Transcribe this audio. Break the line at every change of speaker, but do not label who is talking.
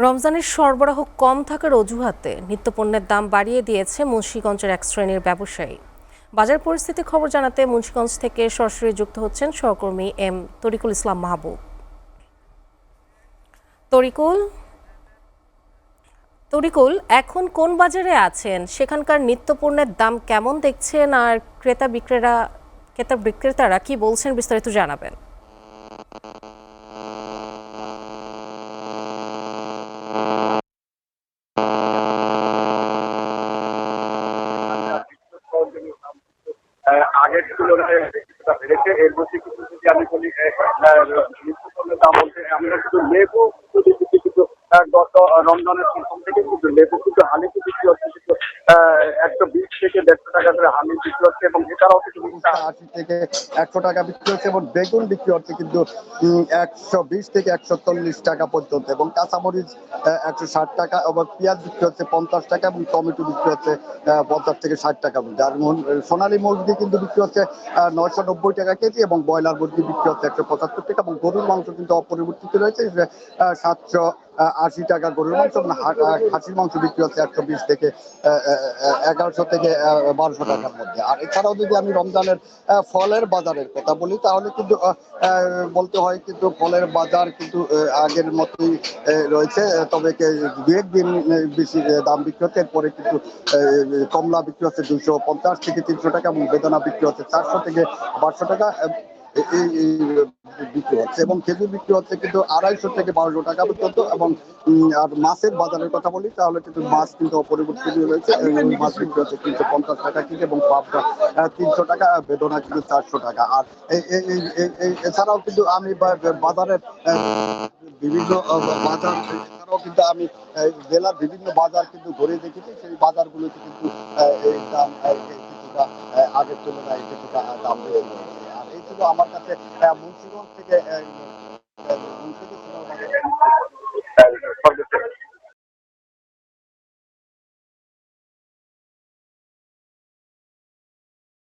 রমজানের সরবরাহ কম থাকার অজুহাতে নিত্যপণ্যের দাম বাড়িয়ে দিয়েছে মুন্সিগঞ্জের এক শ্রেণীর ব্যবসায়ী। বাজার পরিস্থিতি খবর জানাতে মুন্সিগঞ্জ থেকে সরাসরি যুক্ত হচ্ছেন সহকর্মী এম তরিকুল ইসলাম মাহবুব। তরিকুল তরিকুল এখন কোন বাজারে আছেন? সেখানকার নিত্যপণ্যের দাম কেমন দেখছেন? আর ক্রেতা বিক্রেতারা কি বলছেন, বিস্তারিত জানাবেন।
আগের তুলনায় কিছুটা বেড়েছে। এর মধ্যে কিছু যদি আমি বলি, নিত্যপণ্যের দাম বলতে আমরা শুধু লেবু যদি দিচ্ছি, কিন্তু গত রমজানের প্রথম থেকে কিন্তু লেবু কিন্তু হালিতে বিক্রি হচ্ছে, কিন্তু 120 থেকে 150 টাকা করে হালি বিক্রি হচ্ছে, এবং এছাড়াও কিছু
80 থেকে 100 টাকা বিক্রি হচ্ছে, এবং বেগুন বিক্রি হচ্ছে কিন্তু 120 থেকে 140 টাকা পর্যন্ত, এবং কাঁচামরিচ 160 টাকা, এবং পেঁয়াজ বিক্রি হচ্ছে 50 টাকা, এবং টমেটো বিক্রি হচ্ছে 50 থেকে 60 টাকা। যার সোনালী মুরগি কিন্তু বিক্রি হচ্ছে 990 টাকা কেজি, এবং ব্রয়লার মুরগি বিক্রি হচ্ছে 175 টাকা, এবং গরুর মাংস কিন্তু অপরিবর্তিত রয়েছে 780 টাকা গরুর মাংস, এবং খাসির মাংস বিক্রি হচ্ছে 120 থেকে 1100 থেকে 1200 টাকার মধ্যে। আর এছাড়াও যদি আমি রমজানের ফলের বাজারের কথা বলি, তাহলে কিন্তু বলতে হয় কিন্তু ফলের বাজার কিন্তু আগের মতোই রয়েছে, তবে দু একদিন বেশি দাম বিক্রি হচ্ছে। এরপরে কিন্তু কমলা বিক্রি হচ্ছে 250 থেকে 300 টাকা, এবং বেদানা বিক্রি হচ্ছে 400 থেকে 500 টাকা এই বিক্রি হচ্ছে, এবং খেজুর বিক্রি হচ্ছে কিন্তু 250 থেকে 1200 টাকা পর্যন্ত। এবং আর মাছের বাজারের কথা বলি, তাহলে কিন্তু মাছ কিন্তু অপরিবর্তিত রয়েছে। মাছ বিক্রি হচ্ছে 350 টাকা কেজি, এবং পাবদা 300 টাকা, বেদনা কিন্তু 400 টাকা। আর এছাড়াও কিন্তু আমি বাজারের বিভিন্ন বাজার, এছাড়াও কিন্তু আমি জেলার বিভিন্ন বাজার কিন্তু ঘুরে দেখেছি। সেই বাজারগুলোতে কিন্তু এই দাম কিছুটা আগের তুলনায় কিছুটা দাম বেশি রয়েছে। আর এই ছিল আমার কাছে মুন্সিগঞ্জ থেকে
সর্বোচ্চ